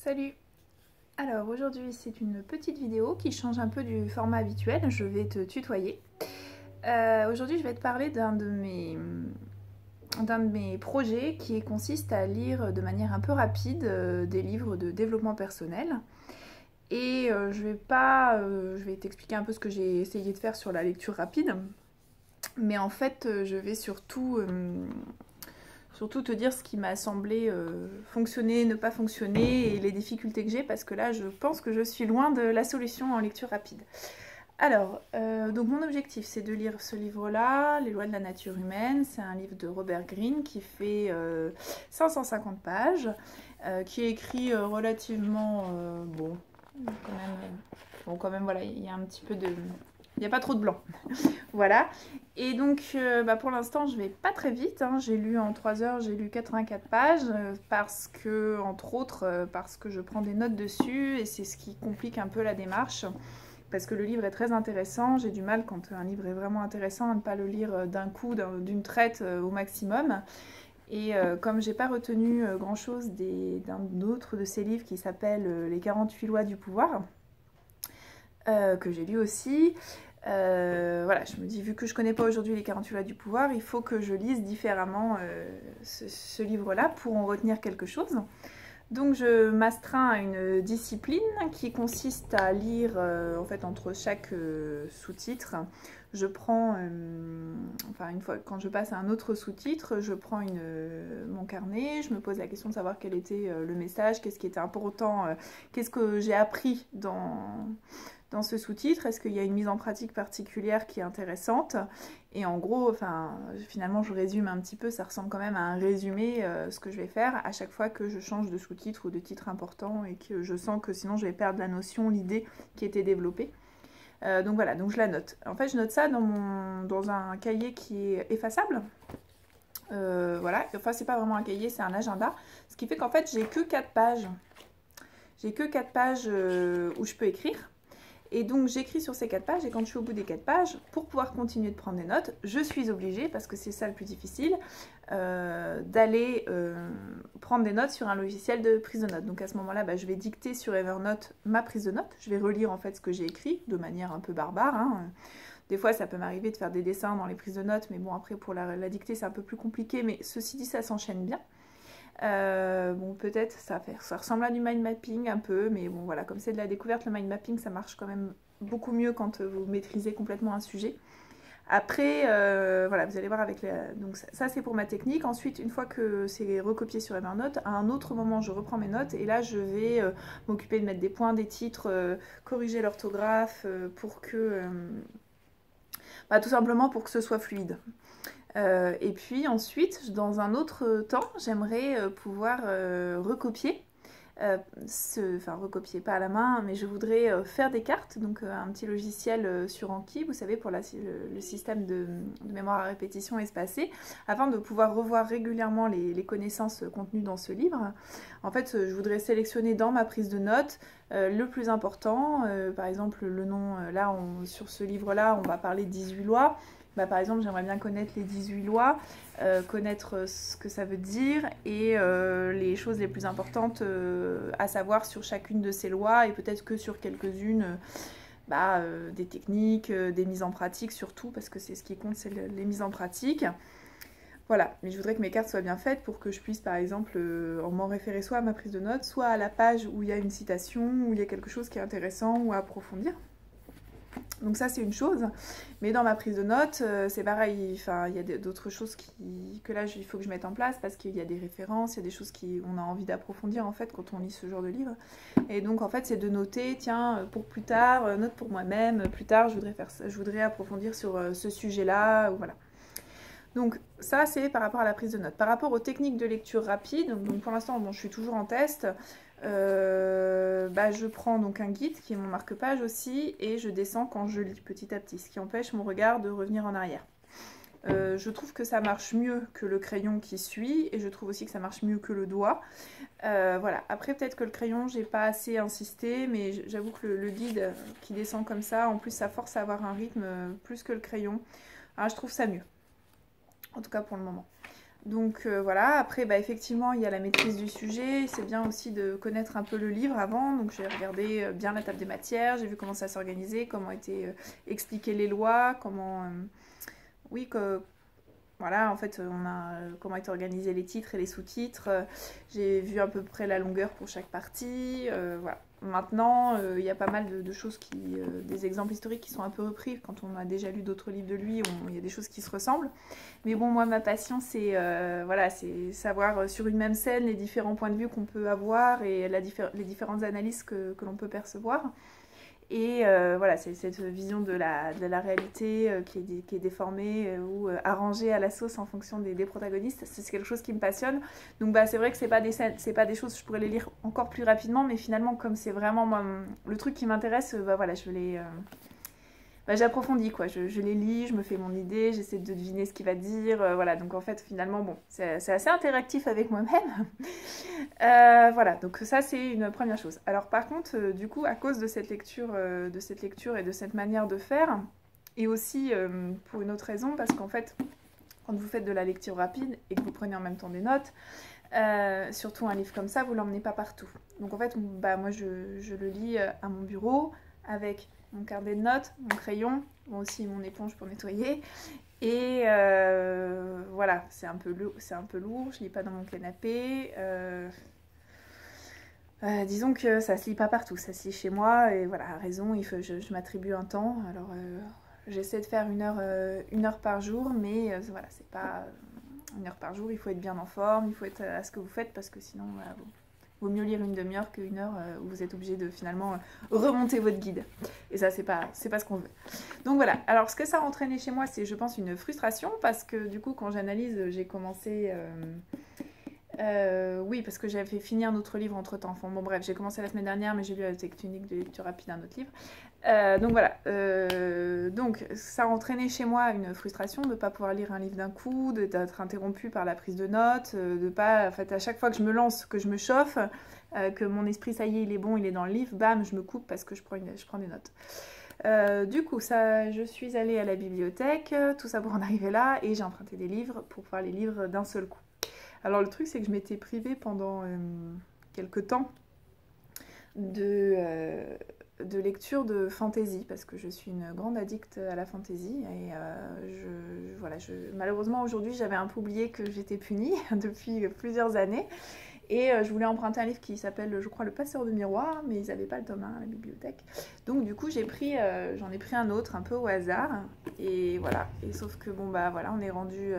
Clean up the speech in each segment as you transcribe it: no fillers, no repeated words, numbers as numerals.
Salut! Alors aujourd'hui c'est une petite vidéo qui change un peu du format habituel, je vais te tutoyer. Aujourd'hui je vais te parler d'un de mes projets qui consiste à lire de manière un peu rapide des livres de développement personnel. Et je vais t'expliquer un peu ce que j'ai essayé de faire sur la lecture rapide. Mais en fait je vais surtout te dire ce qui m'a semblé fonctionner, ne pas fonctionner et les difficultés que j'ai parce que là je pense que je suis loin de la solution en lecture rapide. Alors, donc mon objectif c'est de lire ce livre-là, Les lois de la nature humaine. C'est un livre de Robert Greene qui fait 550 pages, qui est écrit relativement bon, quand même voilà, il y a un petit peu de... Il n'y a pas trop de blanc. Voilà. Et donc, pour l'instant, je vais pas très vite. Hein. J'ai lu en 3 heures, j'ai lu 84 pages parce que, entre autres, parce que je prends des notes dessus et c'est ce qui complique un peu la démarche. Parce que le livre est très intéressant. J'ai du mal, quand un livre est vraiment intéressant, à ne pas le lire d'un coup, d'une traite au maximum. Et comme j'ai pas retenu grand-chose d'un autre de ces livres qui s'appelle Les 48 lois du pouvoir, que j'ai lu aussi. Voilà, je me dis, vu que je connais pas aujourd'hui les 48 lois du pouvoir, il faut que je lise différemment ce livre-là pour en retenir quelque chose. Donc je m'astreins à une discipline qui consiste à lire en fait entre chaque sous-titre. Je prends, enfin une fois quand je passe à un autre sous-titre, je prends mon carnet, je me pose la question de savoir quel était le message, qu'est-ce qui était important, qu'est-ce que j'ai appris dans ce sous-titre, est-ce qu'il y a une mise en pratique particulière qui est intéressante. Et en gros, enfin, finalement je résume un petit peu, ça ressemble quand même à un résumé, ce que je vais faire à chaque fois que je change de sous-titre ou de titre important et que je sens que sinon je vais perdre la notion, l'idée qui était développée. Donc voilà, donc je la note. En fait je note ça dans un cahier qui est effaçable. Voilà, enfin c'est pas vraiment un cahier, c'est un agenda. Ce qui fait qu'en fait j'ai que 4 pages. J'ai que 4 pages où je peux écrire. Et donc j'écris sur ces 4 pages et quand je suis au bout des 4 pages, pour pouvoir continuer de prendre des notes, je suis obligée, parce que c'est ça le plus difficile, d'aller prendre des notes sur un logiciel de prise de notes. Donc à ce moment-là, je vais dicter sur Evernote ma prise de notes. Je vais relire en fait ce que j'ai écrit de manière un peu barbare. Hein. Des fois, ça peut m'arriver de faire des dessins dans les prises de notes, mais bon, après pour la dictée, c'est un peu plus compliqué. Mais ceci dit, ça s'enchaîne bien. Bon, peut-être ça ressemble à du mind mapping un peu, mais bon voilà, comme c'est de la découverte, le mind mapping ça marche quand même beaucoup mieux quand vous maîtrisez complètement un sujet. Après, voilà, vous allez voir avec donc ça c'est pour ma technique. Ensuite, une fois que c'est recopié sur Evernote, à un autre moment je reprends mes notes et là je vais m'occuper de mettre des points, des titres, corriger l'orthographe pour que tout simplement pour que ce soit fluide. Et puis ensuite, dans un autre temps, j'aimerais pouvoir recopier, recopier pas à la main, mais je voudrais faire des cartes, donc un petit logiciel sur Anki, vous savez, pour le système de mémoire à répétition espacée, afin de pouvoir revoir régulièrement les connaissances contenues dans ce livre. En fait, je voudrais sélectionner dans ma prise de notes le plus important, par exemple le nom, là, sur ce livre-là, on va parler de 18 lois. Par exemple, j'aimerais bien connaître les 18 lois, connaître ce que ça veut dire et les choses les plus importantes à savoir sur chacune de ces lois et peut-être que sur quelques-unes, des techniques, des mises en pratique surtout, parce que c'est ce qui compte, c'est les mises en pratique. Voilà, mais je voudrais que mes cartes soient bien faites pour que je puisse par exemple m'en référer soit à ma prise de notes, soit à la page où il y a une citation, où il y a quelque chose qui est intéressant ou à approfondir. Donc ça c'est une chose, mais dans ma prise de notes c'est pareil, enfin il y a d'autres choses que là il faut que je mette en place parce qu'il y a des références, il y a des choses qu'on a envie d'approfondir en fait quand on lit ce genre de livre. Et donc en fait c'est de noter, tiens pour plus tard, note pour moi-même, plus tard je voudrais approfondir sur ce sujet-là, voilà. Donc ça c'est par rapport à la prise de notes. Par rapport aux techniques de lecture rapide, donc pour l'instant bon, je suis toujours en test, je prends donc un guide qui est mon marque-page aussi et je descends quand je lis petit à petit, ce qui empêche mon regard de revenir en arrière. Je trouve que ça marche mieux que le crayon qui suit et je trouve aussi que ça marche mieux que le doigt. Voilà, après peut-être que le crayon j'ai pas assez insisté, mais j'avoue que le guide qui descend comme ça, en plus ça force à avoir un rythme plus que le crayon. Alors je trouve ça mieux, en tout cas pour le moment. Donc voilà, après bah, effectivement il y a la maîtrise du sujet, c'est bien aussi de connaître un peu le livre avant, donc j'ai regardé bien la table des matières, j'ai vu comment ça s'organisait, comment étaient expliquées les lois, comment... oui, voilà, en fait, on a comment étaient organisés les titres et les sous-titres. J'ai vu à peu près la longueur pour chaque partie. Voilà. Maintenant, il y a pas mal de choses des exemples historiques qui sont un peu repris. Quand on a déjà lu d'autres livres de lui, il y a des choses qui se ressemblent. Mais bon, moi, ma passion, c'est voilà, c'est savoir sur une même scène les différents points de vue qu'on peut avoir et les différentes analyses que l'on peut percevoir. Et voilà, c'est cette vision de la réalité qui est déformée ou arrangée à la sauce en fonction des protagonistes. C'est quelque chose qui me passionne. Donc bah, c'est vrai que c'est pas des choses, je pourrais les lire encore plus rapidement, mais finalement, comme c'est vraiment le truc qui m'intéresse, bah voilà, bah, j'approfondis quoi, je les lis, je me fais mon idée, j'essaie de deviner ce qu'il va dire, voilà, donc en fait finalement bon, c'est assez interactif avec moi-même. Voilà, donc ça c'est une première chose. Alors par contre, du coup, à cause de cette lecture et de cette manière de faire, et aussi pour une autre raison, parce qu'en fait, quand vous faites de la lecture rapide et que vous prenez en même temps des notes, surtout un livre comme ça, vous l'emmenez pas partout. Donc en fait, bah, moi je le lis à mon bureau avec mon carnet de notes, mon crayon, bon, aussi mon éponge pour nettoyer. Et voilà, c'est un peu lourd, je lis pas dans mon canapé. Disons que ça se lit pas partout, ça se lit chez moi. Et voilà, à raison, je m'attribue un temps. Alors j'essaie de faire une heure par jour, mais voilà, c'est pas une heure par jour. Il faut être bien en forme, il faut être à ce que vous faites parce que sinon, voilà, vaut mieux lire une demi-heure qu'une heure où vous êtes obligé de finalement remonter votre guide. Et ça, c'est pas ce qu'on veut. Donc voilà, alors ce que ça a entraîné chez moi, c'est je pense une frustration parce que du coup, quand j'analyse, j'ai commencé... oui, parce que j'avais fini un autre livre entre temps. Enfin, bon, bref, j'ai commencé la semaine dernière, mais j'ai lu la technique de lecture rapide un autre livre. Donc voilà. Donc ça a entraîné chez moi une frustration de ne pas pouvoir lire un livre d'un coup, d'être interrompue par la prise de notes, de pas. En fait, à chaque fois que je me lance, que je me chauffe, que mon esprit, ça y est, il est bon, il est dans le livre, bam, je me coupe parce que je prends des notes. Du coup, je suis allée à la bibliothèque, tout ça pour en arriver là, et j'ai emprunté des livres pour pouvoir les lire d'un seul coup. Alors le truc c'est que je m'étais privée pendant quelques temps de lecture de fantasy parce que je suis une grande addict à la fantasy et voilà, malheureusement aujourd'hui j'avais un peu oublié que j'étais punie depuis plusieurs années et je voulais emprunter un livre qui s'appelle je crois Le Passeur de Miroirs mais ils n'avaient pas le tome 1 à la bibliothèque donc du coup j'en ai pris un autre un peu au hasard et voilà et sauf que bon bah voilà on est rendu...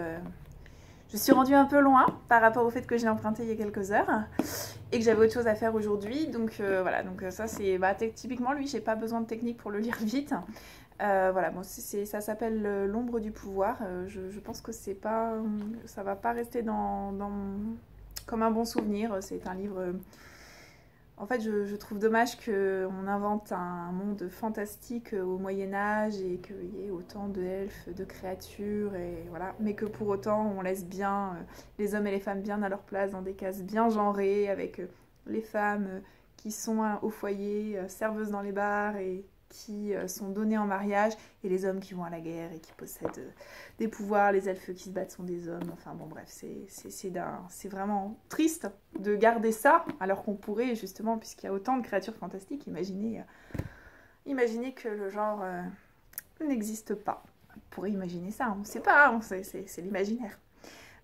Je suis rendue un peu loin par rapport au fait que je l'ai emprunté il y a quelques heures et que j'avais autre chose à faire aujourd'hui. Donc voilà, donc ça c'est typiquement lui, j'ai pas besoin de technique pour le lire vite. Voilà, bon, ça s'appelle L'ombre du pouvoir. Je pense que ça va pas rester comme un bon souvenir. C'est un livre. En fait, je trouve dommage qu'on invente un monde fantastique au Moyen-Âge et qu'il y ait autant d'elfes, de créatures, et voilà. Mais que pour autant, on laisse bien les hommes et les femmes bien à leur place dans des cases bien genrées, avec les femmes qui sont au foyer, serveuses dans les bars et qui sont données en mariage, et les hommes qui vont à la guerre et qui possèdent des pouvoirs, les elfes qui se battent sont des hommes, enfin bon bref, c'est vraiment triste de garder ça, alors qu'on pourrait justement, puisqu'il y a autant de créatures fantastiques, imaginer que le genre n'existe pas. On pourrait imaginer ça, on ne sait pas, c'est l'imaginaire.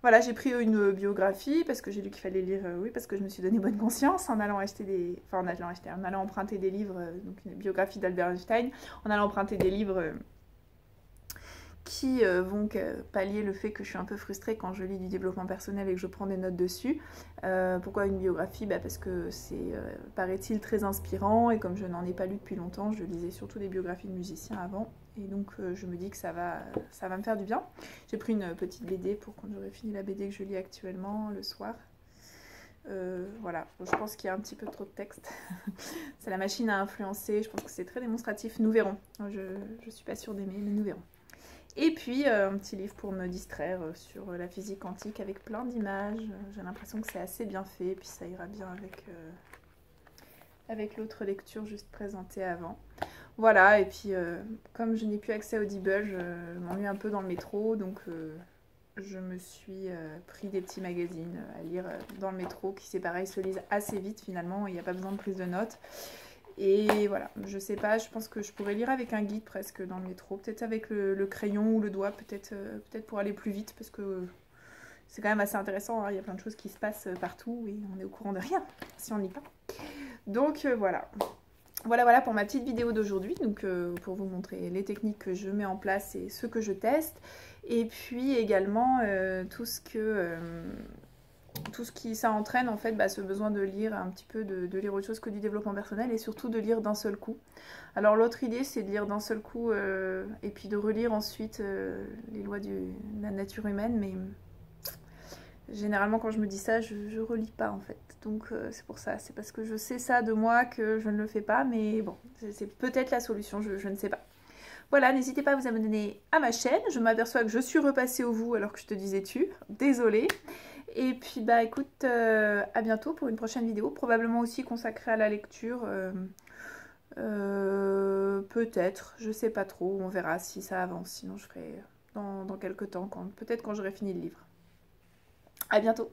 Voilà, j'ai pris une biographie parce que j'ai lu qu'il fallait lire, oui, parce que je me suis donné bonne conscience en allant en allant emprunter des livres, donc une biographie d'Albert Einstein, en allant emprunter des livres qui vont pallier le fait que je suis un peu frustrée quand je lis du développement personnel et que je prends des notes dessus. Pourquoi une biographie ? Parce que c'est, paraît-il, très inspirant et comme je n'en ai pas lu depuis longtemps, je lisais surtout des biographies de musiciens avant. Et donc je me dis que ça va me faire du bien. J'ai pris une petite BD pour quand j'aurai fini la BD que je lis actuellement le soir. Voilà, je pense qu'il y a un petit peu trop de texte. C'est la machine à influencer, je pense que c'est très démonstratif. Nous verrons. Je suis pas sûre d'aimer, mais nous verrons. Et puis un petit livre pour me distraire sur la physique quantique avec plein d'images. J'ai l'impression que c'est assez bien fait, et puis ça ira bien avec l'autre lecture juste présentée avant. Voilà, et puis comme je n'ai plus accès à Audible, je m'ennuie un peu dans le métro, donc je me suis pris des petits magazines à lire dans le métro qui, c'est pareil, se lisent assez vite finalement, il n'y a pas besoin de prise de notes. Et voilà, je sais pas, je pense que je pourrais lire avec un guide presque dans le métro, peut-être avec le crayon ou le doigt, peut-être pour aller plus vite, parce que c'est quand même assez intéressant, hein, il y a plein de choses qui se passent partout et on est au courant de rien si on lit pas. Donc voilà. Voilà pour ma petite vidéo d'aujourd'hui, donc pour vous montrer les techniques que je mets en place et ce que je teste, et puis également tout ce qui ça entraîne en fait, ce besoin de lire un petit peu, de lire autre chose que du développement personnel, et surtout de lire d'un seul coup. Alors l'autre idée, c'est de lire d'un seul coup et puis de relire ensuite les lois de la nature humaine, mais généralement quand je me dis ça, je relis pas en fait. Donc c'est pour ça, c'est parce que je sais ça de moi que je ne le fais pas, mais bon, c'est peut-être la solution, je ne sais pas. Voilà, n'hésitez pas à vous abonner à ma chaîne. Je m'aperçois que je suis repassée au vous alors que je te disais tu. Désolée. Et puis écoute, à bientôt pour une prochaine vidéo, probablement aussi consacrée à la lecture. Peut-être, je sais pas trop, on verra si ça avance. Sinon je ferai dans quelques temps, peut-être quand j'aurai fini le livre. À bientôt.